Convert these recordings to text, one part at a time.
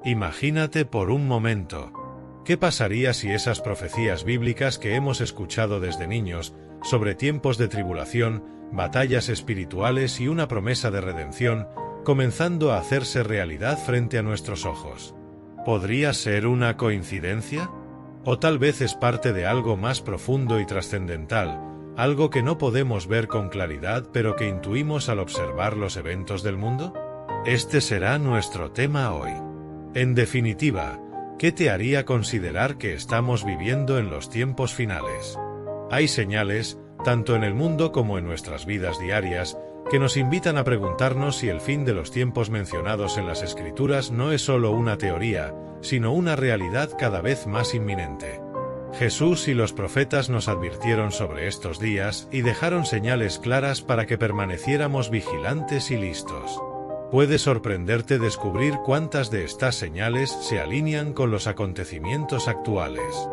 Imagínate por un momento. ¿Qué pasaría si esas profecías bíblicas que hemos escuchado desde niños, sobre tiempos de tribulación, batallas espirituales y una promesa de redención, comenzando a hacerse realidad frente a nuestros ojos? ¿Podría ser una coincidencia? ¿O tal vez es parte de algo más profundo y trascendental, algo que no podemos ver con claridad pero que intuimos al observar los eventos del mundo? Este será nuestro tema hoy. En definitiva, ¿qué te haría considerar que estamos viviendo en los tiempos finales? Hay señales, tanto en el mundo como en nuestras vidas diarias, que nos invitan a preguntarnos si el fin de los tiempos mencionados en las Escrituras no es solo una teoría, sino una realidad cada vez más inminente. Jesús y los profetas nos advirtieron sobre estos días y dejaron señales claras para que permaneciéramos vigilantes y listos. Puede sorprenderte descubrir cuántas de estas señales se alinean con los acontecimientos actuales.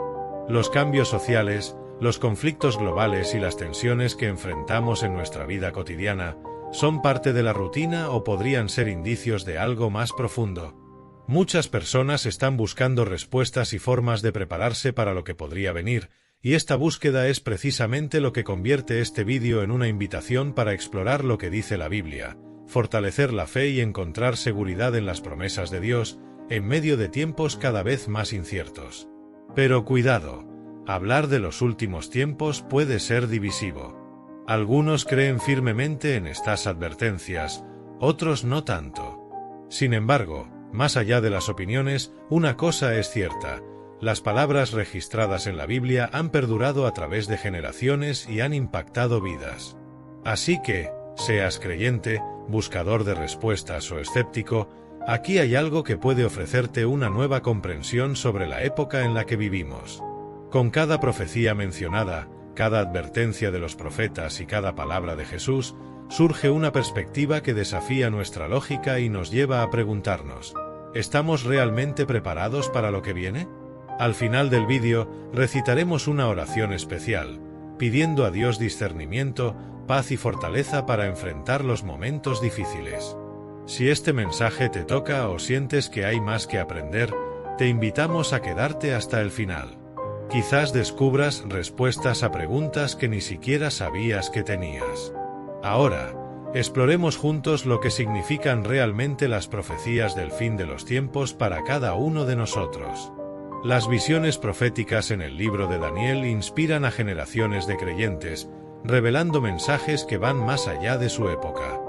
Los cambios sociales, los conflictos globales y las tensiones que enfrentamos en nuestra vida cotidiana son parte de la rutina o podrían ser indicios de algo más profundo. Muchas personas están buscando respuestas y formas de prepararse para lo que podría venir, y esta búsqueda es precisamente lo que convierte este vídeo en una invitación para explorar lo que dice la Biblia, fortalecer la fe y encontrar seguridad en las promesas de Dios, en medio de tiempos cada vez más inciertos. Pero cuidado, hablar de los últimos tiempos puede ser divisivo. Algunos creen firmemente en estas advertencias, otros no tanto. Sin embargo, más allá de las opiniones, una cosa es cierta: las palabras registradas en la Biblia han perdurado a través de generaciones y han impactado vidas. Así que, seas creyente, buscador de respuestas o escéptico, aquí hay algo que puede ofrecerte una nueva comprensión sobre la época en la que vivimos. Con cada profecía mencionada, cada advertencia de los profetas y cada palabra de Jesús, surge una perspectiva que desafía nuestra lógica y nos lleva a preguntarnos: ¿estamos realmente preparados para lo que viene? Al final del vídeo, recitaremos una oración especial, pidiendo a Dios discernimiento, paz y fortaleza para enfrentar los momentos difíciles. Si este mensaje te toca o sientes que hay más que aprender, te invitamos a quedarte hasta el final. Quizás descubras respuestas a preguntas que ni siquiera sabías que tenías. Ahora, exploremos juntos lo que significan realmente las profecías del fin de los tiempos para cada uno de nosotros. Las visiones proféticas en el libro de Daniel inspiran a generaciones de creyentes, revelando mensajes que van más allá de su época.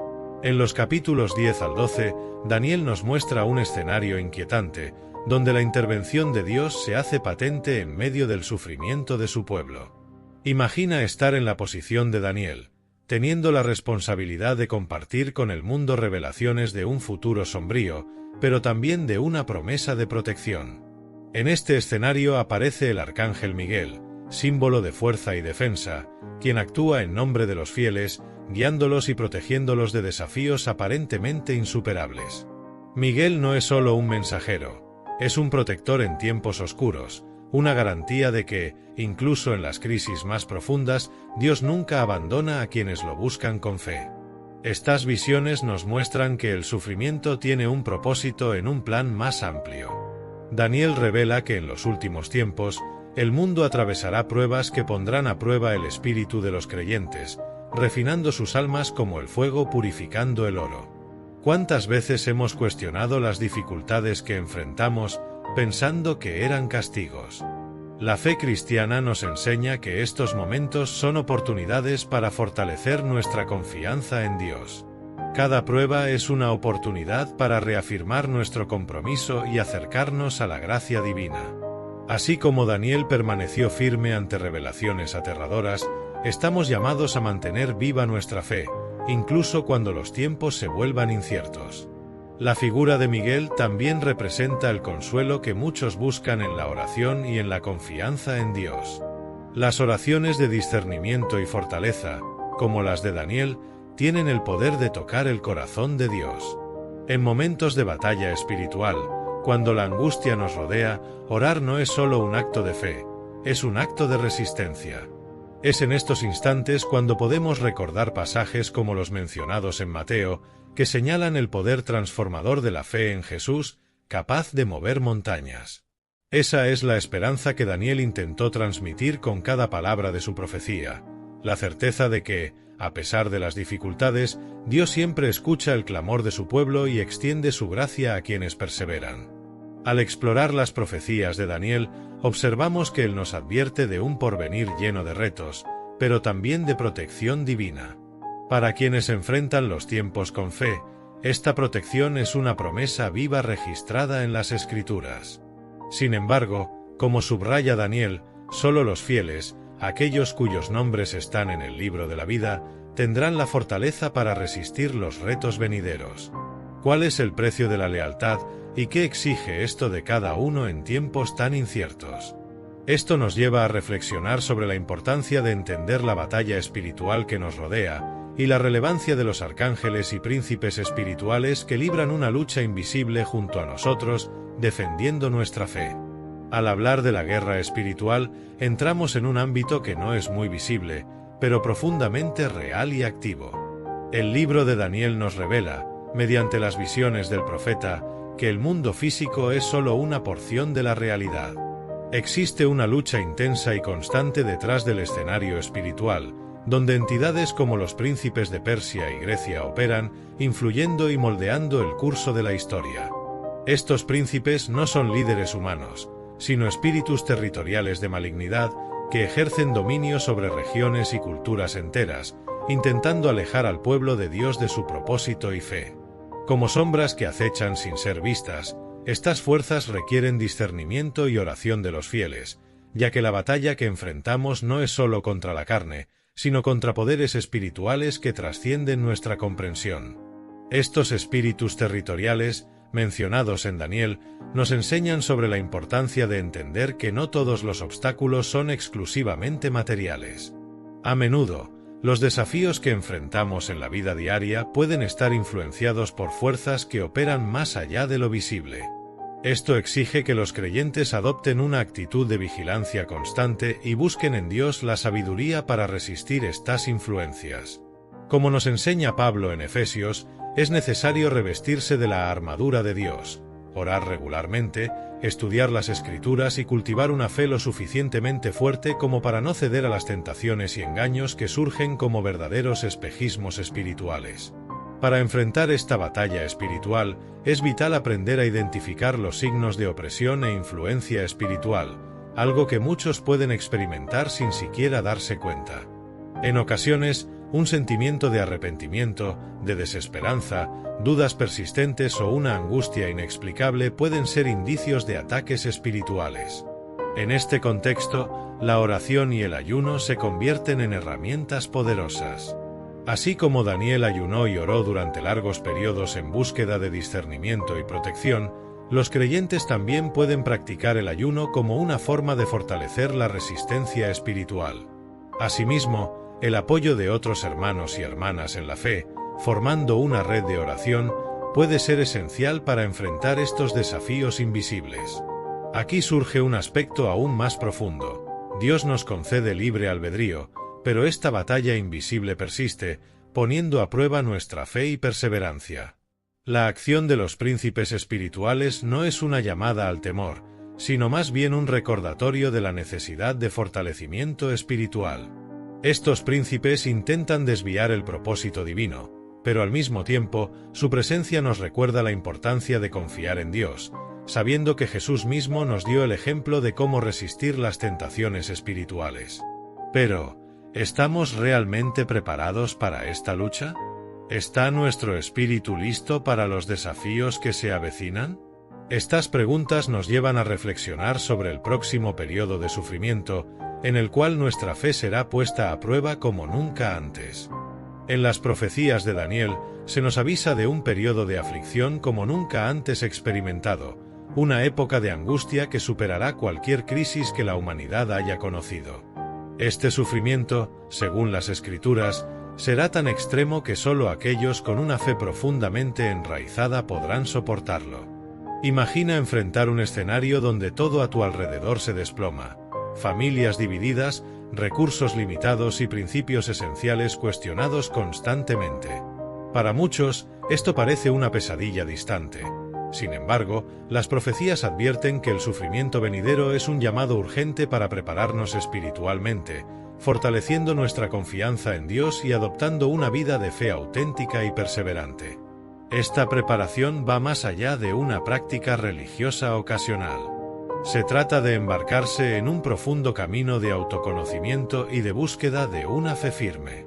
En los capítulos 10 al 12, Daniel nos muestra un escenario inquietante, donde la intervención de Dios se hace patente en medio del sufrimiento de su pueblo. Imagina estar en la posición de Daniel, teniendo la responsabilidad de compartir con el mundo revelaciones de un futuro sombrío, pero también de una promesa de protección. En este escenario aparece el arcángel Miguel, símbolo de fuerza y defensa, quien actúa en nombre de los fieles, guiándolos y protegiéndolos de desafíos aparentemente insuperables. Miguel no es solo un mensajero, es un protector en tiempos oscuros, una garantía de que, incluso en las crisis más profundas, Dios nunca abandona a quienes lo buscan con fe. Estas visiones nos muestran que el sufrimiento tiene un propósito en un plan más amplio. Daniel revela que en los últimos tiempos, el mundo atravesará pruebas que pondrán a prueba el espíritu de los creyentes, refinando sus almas como el fuego purificando el oro. ¿Cuántas veces hemos cuestionado las dificultades que enfrentamos, pensando que eran castigos? La fe cristiana nos enseña que estos momentos son oportunidades para fortalecer nuestra confianza en Dios. Cada prueba es una oportunidad para reafirmar nuestro compromiso y acercarnos a la gracia divina. Así como Daniel permaneció firme ante revelaciones aterradoras, estamos llamados a mantener viva nuestra fe, incluso cuando los tiempos se vuelvan inciertos. La figura de Miguel también representa el consuelo que muchos buscan en la oración y en la confianza en Dios. Las oraciones de discernimiento y fortaleza, como las de Daniel, tienen el poder de tocar el corazón de Dios. En momentos de batalla espiritual, cuando la angustia nos rodea, orar no es solo un acto de fe, es un acto de resistencia. Es en estos instantes cuando podemos recordar pasajes como los mencionados en Mateo, que señalan el poder transformador de la fe en Jesús, capaz de mover montañas. Esa es la esperanza que Daniel intentó transmitir con cada palabra de su profecía, la certeza de que, a pesar de las dificultades, Dios siempre escucha el clamor de su pueblo y extiende su gracia a quienes perseveran. Al explorar las profecías de Daniel, observamos que él nos advierte de un porvenir lleno de retos, pero también de protección divina. Para quienes enfrentan los tiempos con fe, esta protección es una promesa viva registrada en las Escrituras. Sin embargo, como subraya Daniel, solo los fieles, aquellos cuyos nombres están en el libro de la vida, tendrán la fortaleza para resistir los retos venideros. ¿Cuál es el precio de la lealtad y qué exige esto de cada uno en tiempos tan inciertos? Esto nos lleva a reflexionar sobre la importancia de entender la batalla espiritual que nos rodea y la relevancia de los arcángeles y príncipes espirituales que libran una lucha invisible junto a nosotros, defendiendo nuestra fe. Al hablar de la guerra espiritual, entramos en un ámbito que no es muy visible, pero profundamente real y activo. El libro de Daniel nos revela, mediante las visiones del profeta, que el mundo físico es solo una porción de la realidad. Existe una lucha intensa y constante detrás del escenario espiritual, donde entidades como los príncipes de Persia y Grecia operan, influyendo y moldeando el curso de la historia. Estos príncipes no son líderes humanos, sino espíritus territoriales de malignidad que ejercen dominio sobre regiones y culturas enteras, intentando alejar al pueblo de Dios de su propósito y fe. Como sombras que acechan sin ser vistas, estas fuerzas requieren discernimiento y oración de los fieles, ya que la batalla que enfrentamos no es solo contra la carne, sino contra poderes espirituales que trascienden nuestra comprensión. Estos espíritus territoriales, mencionados en Daniel, nos enseñan sobre la importancia de entender que no todos los obstáculos son exclusivamente materiales. A menudo, los desafíos que enfrentamos en la vida diaria pueden estar influenciados por fuerzas que operan más allá de lo visible. Esto exige que los creyentes adopten una actitud de vigilancia constante y busquen en Dios la sabiduría para resistir estas influencias. Como nos enseña Pablo en Efesios, es necesario revestirse de la armadura de Dios, orar regularmente, estudiar las Escrituras y cultivar una fe lo suficientemente fuerte como para no ceder a las tentaciones y engaños que surgen como verdaderos espejismos espirituales. Para enfrentar esta batalla espiritual, es vital aprender a identificar los signos de opresión e influencia espiritual, algo que muchos pueden experimentar sin siquiera darse cuenta. En ocasiones, un sentimiento de arrepentimiento, de desesperanza, dudas persistentes o una angustia inexplicable pueden ser indicios de ataques espirituales. En este contexto, la oración y el ayuno se convierten en herramientas poderosas. Así como Daniel ayunó y oró durante largos periodos en búsqueda de discernimiento y protección, los creyentes también pueden practicar el ayuno como una forma de fortalecer la resistencia espiritual. Asimismo, el apoyo de otros hermanos y hermanas en la fe, formando una red de oración, puede ser esencial para enfrentar estos desafíos invisibles. Aquí surge un aspecto aún más profundo. Dios nos concede libre albedrío, pero esta batalla invisible persiste, poniendo a prueba nuestra fe y perseverancia. La acción de los príncipes espirituales no es una llamada al temor, sino más bien un recordatorio de la necesidad de fortalecimiento espiritual. Estos príncipes intentan desviar el propósito divino, pero al mismo tiempo, su presencia nos recuerda la importancia de confiar en Dios, sabiendo que Jesús mismo nos dio el ejemplo de cómo resistir las tentaciones espirituales. Pero, ¿estamos realmente preparados para esta lucha? ¿Está nuestro espíritu listo para los desafíos que se avecinan? Estas preguntas nos llevan a reflexionar sobre el próximo periodo de sufrimiento, en el cual nuestra fe será puesta a prueba como nunca antes. En las profecías de Daniel, se nos avisa de un periodo de aflicción como nunca antes experimentado, una época de angustia que superará cualquier crisis que la humanidad haya conocido. Este sufrimiento, según las Escrituras, será tan extremo que solo aquellos con una fe profundamente enraizada podrán soportarlo. Imagina enfrentar un escenario donde todo a tu alrededor se desploma, familias divididas, recursos limitados y principios esenciales cuestionados constantemente. Para muchos, esto parece una pesadilla distante, Sin embargo, las profecías advierten que el sufrimiento venidero es un llamado urgente para prepararnos espiritualmente, fortaleciendo nuestra confianza en Dios y adoptando una vida de fe auténtica y perseverante. Esta preparación va más allá de una práctica religiosa ocasional. Se trata de embarcarse en un profundo camino de autoconocimiento y de búsqueda de una fe firme.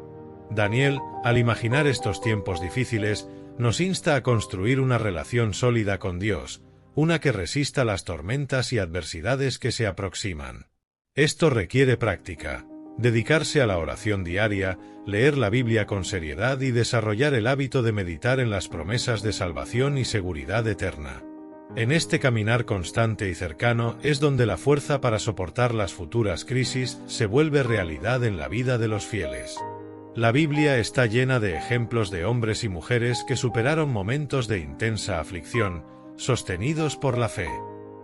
Daniel, al imaginar estos tiempos difíciles, nos insta a construir una relación sólida con Dios, una que resista las tormentas y adversidades que se aproximan. Esto requiere práctica, dedicarse a la oración diaria, leer la Biblia con seriedad y desarrollar el hábito de meditar en las promesas de salvación y seguridad eterna. En este caminar constante y cercano es donde la fuerza para soportar las futuras crisis se vuelve realidad en la vida de los fieles. La Biblia está llena de ejemplos de hombres y mujeres que superaron momentos de intensa aflicción, sostenidos por la fe.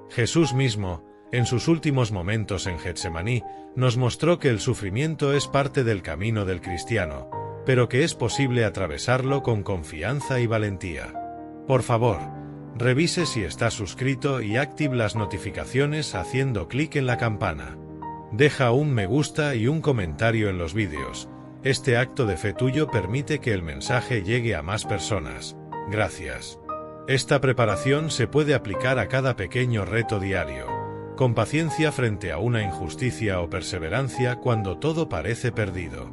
Jesús mismo, en sus últimos momentos en Getsemaní, nos mostró que el sufrimiento es parte del camino del cristiano, pero que es posible atravesarlo con confianza y valentía. Por favor, revise si está suscrito y active las notificaciones haciendo clic en la campana. Deja un me gusta y un comentario en los vídeos. Este acto de fe tuyo permite que el mensaje llegue a más personas. Gracias. Esta preparación se puede aplicar a cada pequeño reto diario, con paciencia frente a una injusticia o perseverancia cuando todo parece perdido.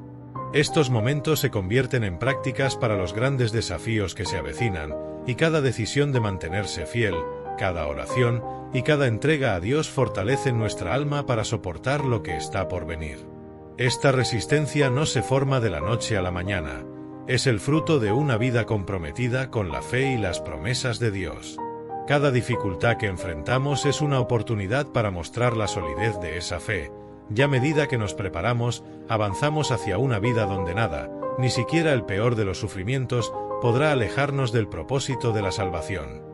Estos momentos se convierten en prácticas para los grandes desafíos que se avecinan, y cada decisión de mantenerse fiel, cada oración y cada entrega a Dios fortalecen nuestra alma para soportar lo que está por venir. Esta resistencia no se forma de la noche a la mañana, es el fruto de una vida comprometida con la fe y las promesas de Dios. Cada dificultad que enfrentamos es una oportunidad para mostrar la solidez de esa fe, y a medida que nos preparamos, avanzamos hacia una vida donde nada, ni siquiera el peor de los sufrimientos, podrá alejarnos del propósito de la salvación.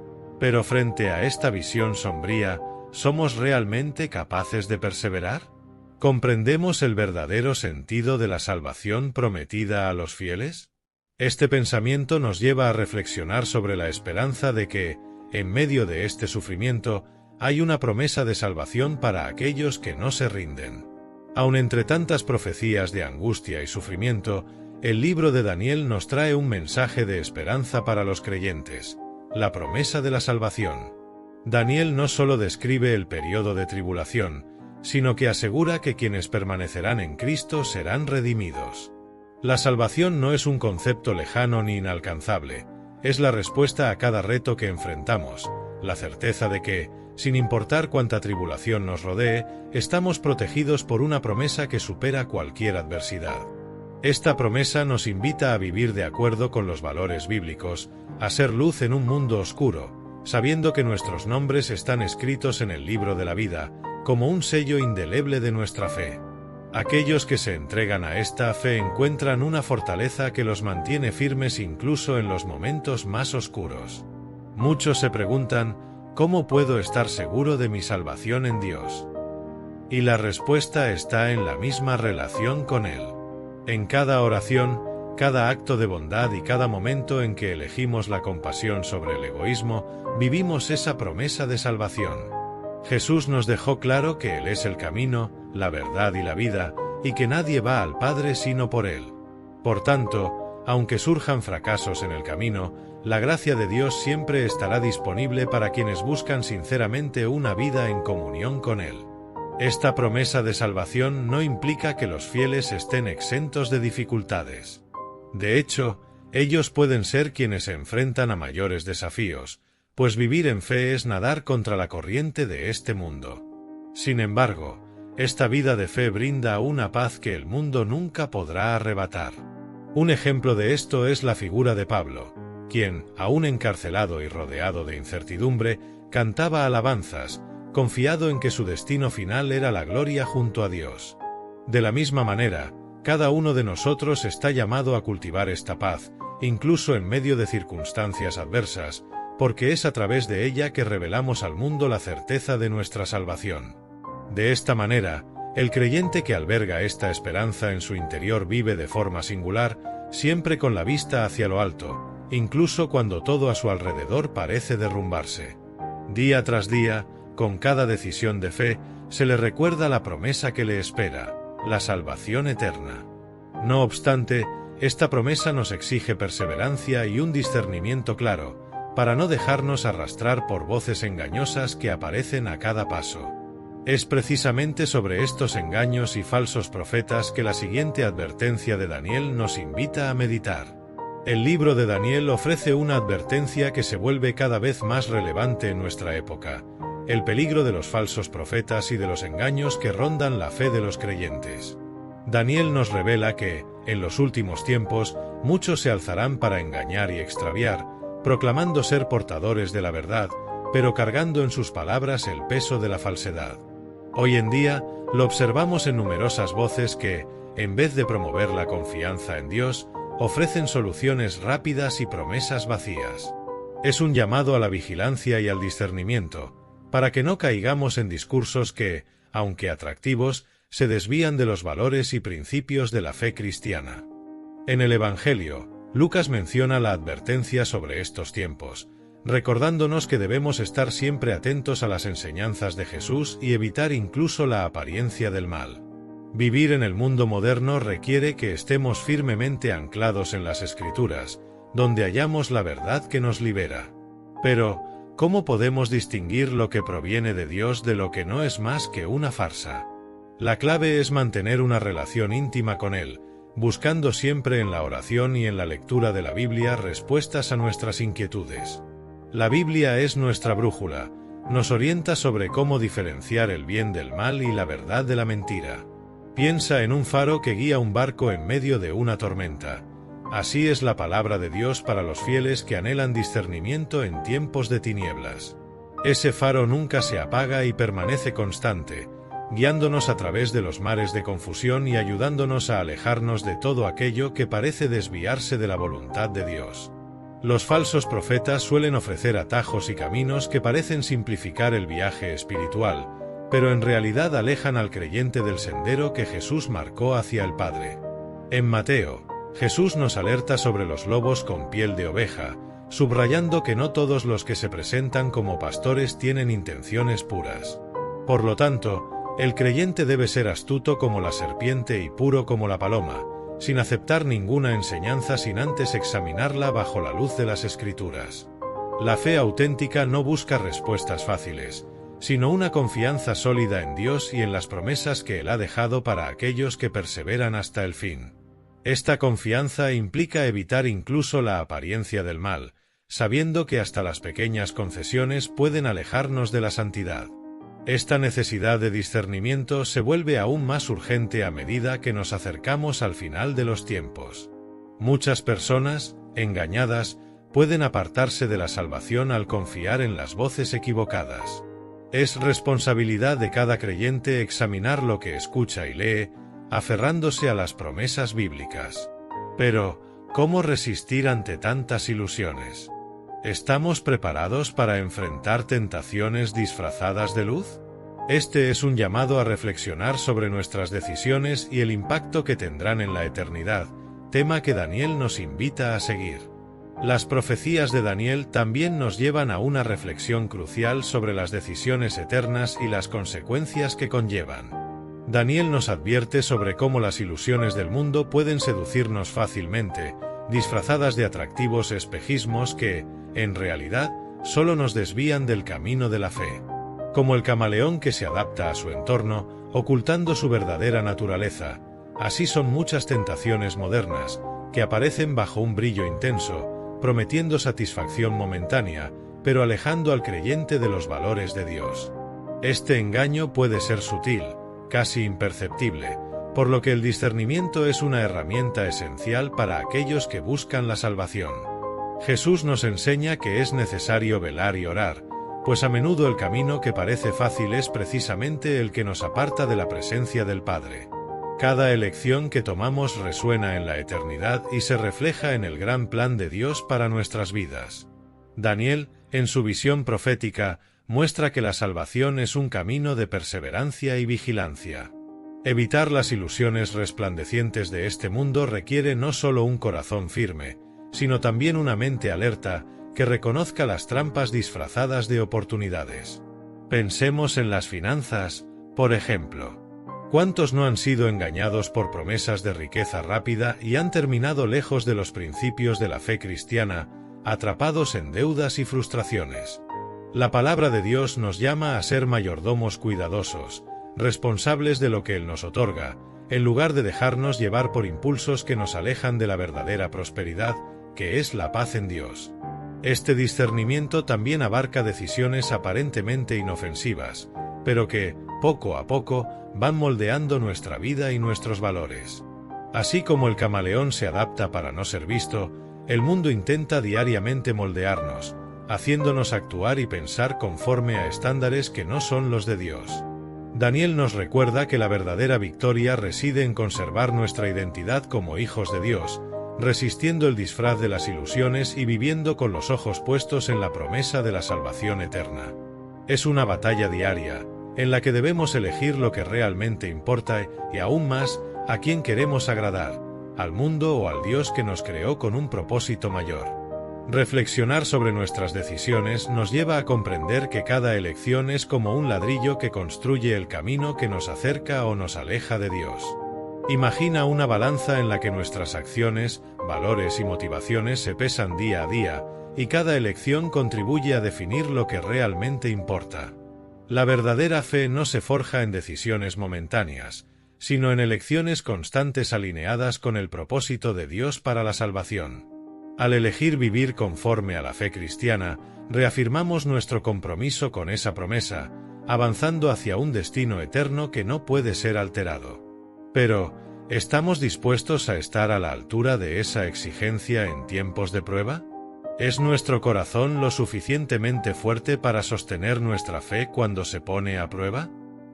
Pero frente a esta visión sombría, ¿somos realmente capaces de perseverar? ¿Comprendemos el verdadero sentido de la salvación prometida a los fieles? Este pensamiento nos lleva a reflexionar sobre la esperanza de que, en medio de este sufrimiento, hay una promesa de salvación para aquellos que no se rinden. Aun entre tantas profecías de angustia y sufrimiento, el libro de Daniel nos trae un mensaje de esperanza para los creyentes, la promesa de la salvación. Daniel no solo describe el periodo de tribulación, sino que asegura que quienes permanecerán en Cristo serán redimidos. La salvación no es un concepto lejano ni inalcanzable, es la respuesta a cada reto que enfrentamos, la certeza de que, sin importar cuánta tribulación nos rodee, estamos protegidos por una promesa que supera cualquier adversidad. Esta promesa nos invita a vivir de acuerdo con los valores bíblicos, a ser luz en un mundo oscuro, sabiendo que nuestros nombres están escritos en el libro de la vida, como un sello indeleble de nuestra fe. Aquellos que se entregan a esta fe encuentran una fortaleza que los mantiene firmes incluso en los momentos más oscuros. Muchos se preguntan, ¿cómo puedo estar seguro de mi salvación en Dios? Y la respuesta está en la misma relación con Él. En cada oración, cada acto de bondad y cada momento en que elegimos la compasión sobre el egoísmo, vivimos esa promesa de salvación. Jesús nos dejó claro que Él es el camino, la verdad y la vida, y que nadie va al Padre sino por Él. Por tanto, aunque surjan fracasos en el camino, la gracia de Dios siempre estará disponible para quienes buscan sinceramente una vida en comunión con Él. Esta promesa de salvación no implica que los fieles estén exentos de dificultades. De hecho, ellos pueden ser quienes se enfrentan a mayores desafíos, pues vivir en fe es nadar contra la corriente de este mundo. Sin embargo, esta vida de fe brinda una paz que el mundo nunca podrá arrebatar. Un ejemplo de esto es la figura de Pablo, quien, aún encarcelado y rodeado de incertidumbre, cantaba alabanzas, confiado en que su destino final era la gloria junto a Dios. De la misma manera, cada uno de nosotros está llamado a cultivar esta paz, incluso en medio de circunstancias adversas, porque es a través de ella que revelamos al mundo la certeza de nuestra salvación. De esta manera, el creyente que alberga esta esperanza en su interior vive de forma singular, siempre con la vista hacia lo alto, incluso cuando todo a su alrededor parece derrumbarse. Día tras día, con cada decisión de fe, se le recuerda la promesa que le espera, la salvación eterna. No obstante, esta promesa nos exige perseverancia y un discernimiento claro, para no dejarnos arrastrar por voces engañosas que aparecen a cada paso. Es precisamente sobre estos engaños y falsos profetas que la siguiente advertencia de Daniel nos invita a meditar. El libro de Daniel ofrece una advertencia que se vuelve cada vez más relevante en nuestra época: el peligro de los falsos profetas y de los engaños que rondan la fe de los creyentes. Daniel nos revela que, en los últimos tiempos, muchos se alzarán para engañar y extraviar, proclamando ser portadores de la verdad, pero cargando en sus palabras el peso de la falsedad. Hoy en día, lo observamos en numerosas voces que, en vez de promover la confianza en Dios, ofrecen soluciones rápidas y promesas vacías. Es un llamado a la vigilancia y al discernimiento, para que no caigamos en discursos que, aunque atractivos, se desvían de los valores y principios de la fe cristiana. En el Evangelio, Lucas menciona la advertencia sobre estos tiempos, recordándonos que debemos estar siempre atentos a las enseñanzas de Jesús y evitar incluso la apariencia del mal. Vivir en el mundo moderno requiere que estemos firmemente anclados en las Escrituras, donde hallamos la verdad que nos libera. Pero, ¿cómo podemos distinguir lo que proviene de Dios de lo que no es más que una farsa? La clave es mantener una relación íntima con Él, buscando siempre en la oración y en la lectura de la Biblia respuestas a nuestras inquietudes. La Biblia es nuestra brújula, nos orienta sobre cómo diferenciar el bien del mal y la verdad de la mentira. Piensa en un faro que guía un barco en medio de una tormenta. Así es la palabra de Dios para los fieles que anhelan discernimiento en tiempos de tinieblas. Ese faro nunca se apaga y permanece constante, guiándonos a través de los mares de confusión y ayudándonos a alejarnos de todo aquello que parece desviarse de la voluntad de Dios. Los falsos profetas suelen ofrecer atajos y caminos que parecen simplificar el viaje espiritual, pero en realidad alejan al creyente del sendero que Jesús marcó hacia el Padre. En Mateo, Jesús nos alerta sobre los lobos con piel de oveja, subrayando que no todos los que se presentan como pastores tienen intenciones puras. Por lo tanto, el creyente debe ser astuto como la serpiente y puro como la paloma, sin aceptar ninguna enseñanza sin antes examinarla bajo la luz de las Escrituras. La fe auténtica no busca respuestas fáciles, sino una confianza sólida en Dios y en las promesas que Él ha dejado para aquellos que perseveran hasta el fin. Esta confianza implica evitar incluso la apariencia del mal, sabiendo que hasta las pequeñas concesiones pueden alejarnos de la santidad. Esta necesidad de discernimiento se vuelve aún más urgente a medida que nos acercamos al final de los tiempos. Muchas personas, engañadas, pueden apartarse de la salvación al confiar en las voces equivocadas. Es responsabilidad de cada creyente examinar lo que escucha y lee, aferrándose a las promesas bíblicas. Pero, ¿cómo resistir ante tantas ilusiones? ¿Estamos preparados para enfrentar tentaciones disfrazadas de luz? Este es un llamado a reflexionar sobre nuestras decisiones y el impacto que tendrán en la eternidad, tema que Daniel nos invita a seguir. Las profecías de Daniel también nos llevan a una reflexión crucial sobre las decisiones eternas y las consecuencias que conllevan. Daniel nos advierte sobre cómo las ilusiones del mundo pueden seducirnos fácilmente, disfrazadas de atractivos espejismos que, en realidad, solo nos desvían del camino de la fe. Como el camaleón que se adapta a su entorno, ocultando su verdadera naturaleza, así son muchas tentaciones modernas, que aparecen bajo un brillo intenso, prometiendo satisfacción momentánea, pero alejando al creyente de los valores de Dios. Este engaño puede ser sutil, casi imperceptible, por lo que el discernimiento es una herramienta esencial para aquellos que buscan la salvación. Jesús nos enseña que es necesario velar y orar, pues a menudo el camino que parece fácil es precisamente el que nos aparta de la presencia del Padre. Cada elección que tomamos resuena en la eternidad y se refleja en el gran plan de Dios para nuestras vidas. Daniel, en su visión profética, muestra que la salvación es un camino de perseverancia y vigilancia. Evitar las ilusiones resplandecientes de este mundo requiere no solo un corazón firme, sino también una mente alerta que reconozca las trampas disfrazadas de oportunidades. Pensemos en las finanzas, por ejemplo. ¿Cuántos no han sido engañados por promesas de riqueza rápida y han terminado lejos de los principios de la fe cristiana, atrapados en deudas y frustraciones? La palabra de Dios nos llama a ser mayordomos cuidadosos, responsables de lo que Él nos otorga, en lugar de dejarnos llevar por impulsos que nos alejan de la verdadera prosperidad, que es la paz en Dios. Este discernimiento también abarca decisiones aparentemente inofensivas, pero que, poco a poco, van moldeando nuestra vida y nuestros valores. Así como el camaleón se adapta para no ser visto, el mundo intenta diariamente moldearnos, haciéndonos actuar y pensar conforme a estándares que no son los de Dios. Daniel nos recuerda que la verdadera victoria reside en conservar nuestra identidad como hijos de Dios, resistiendo el disfraz de las ilusiones y viviendo con los ojos puestos en la promesa de la salvación eterna. Es una batalla diaria, en la que debemos elegir lo que realmente importa y aún más, a quién queremos agradar, al mundo o al Dios que nos creó con un propósito mayor. Reflexionar sobre nuestras decisiones nos lleva a comprender que cada elección es como un ladrillo que construye el camino que nos acerca o nos aleja de Dios. Imagina una balanza en la que nuestras acciones, valores y motivaciones se pesan día a día, y cada elección contribuye a definir lo que realmente importa. La verdadera fe no se forja en decisiones momentáneas, sino en elecciones constantes alineadas con el propósito de Dios para la salvación. Al elegir vivir conforme a la fe cristiana, reafirmamos nuestro compromiso con esa promesa, avanzando hacia un destino eterno que no puede ser alterado. Pero, ¿estamos dispuestos a estar a la altura de esa exigencia en tiempos de prueba? ¿Es nuestro corazón lo suficientemente fuerte para sostener nuestra fe cuando se pone a prueba?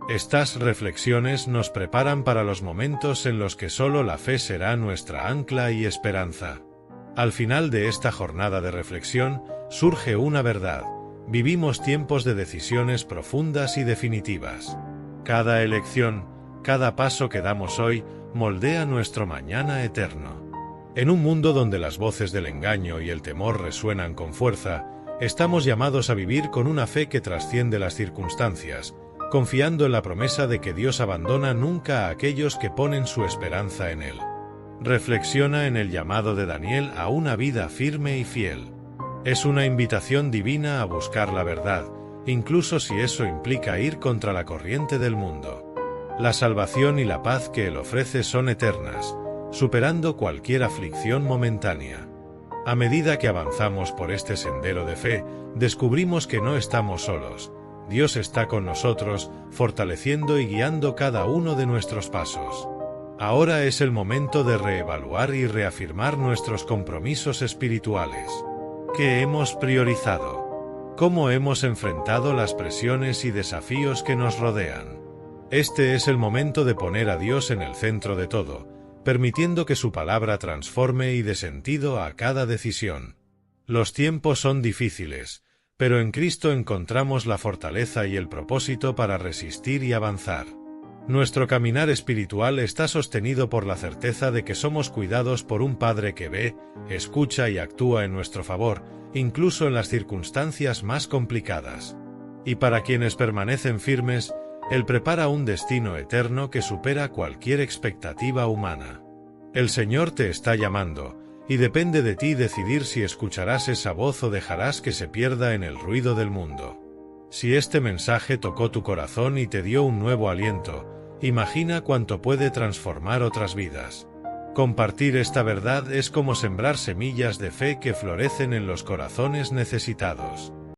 Estas reflexiones nos preparan para los momentos en los que solo la fe será nuestra ancla y esperanza. Al final de esta jornada de reflexión, surge una verdad: vivimos tiempos de decisiones profundas y definitivas. Cada elección, cada paso que damos hoy, moldea nuestro mañana eterno. En un mundo donde las voces del engaño y el temor resuenan con fuerza, estamos llamados a vivir con una fe que trasciende las circunstancias, confiando en la promesa de que Dios abandona nunca a aquellos que ponen su esperanza en Él. Reflexiona en el llamado de Daniel a una vida firme y fiel. Es una invitación divina a buscar la verdad, incluso si eso implica ir contra la corriente del mundo. La salvación y la paz que Él ofrece son eternas, superando cualquier aflicción momentánea. A medida que avanzamos por este sendero de fe, descubrimos que no estamos solos. Dios está con nosotros, fortaleciendo y guiando cada uno de nuestros pasos. Ahora es el momento de reevaluar y reafirmar nuestros compromisos espirituales. ¿Qué hemos priorizado? ¿Cómo hemos enfrentado las presiones y desafíos que nos rodean? Este es el momento de poner a Dios en el centro de todo, permitiendo que su palabra transforme y dé sentido a cada decisión. Los tiempos son difíciles, pero en Cristo encontramos la fortaleza y el propósito para resistir y avanzar. Nuestro caminar espiritual está sostenido por la certeza de que somos cuidados por un Padre que ve, escucha y actúa en nuestro favor, incluso en las circunstancias más complicadas. Y para quienes permanecen firmes, Él prepara un destino eterno que supera cualquier expectativa humana. El Señor te está llamando, y depende de ti decidir si escucharás esa voz o dejarás que se pierda en el ruido del mundo. Si este mensaje tocó tu corazón y te dio un nuevo aliento, imagina cuánto puede transformar otras vidas. Compartir esta verdad es como sembrar semillas de fe que florecen en los corazones necesitados.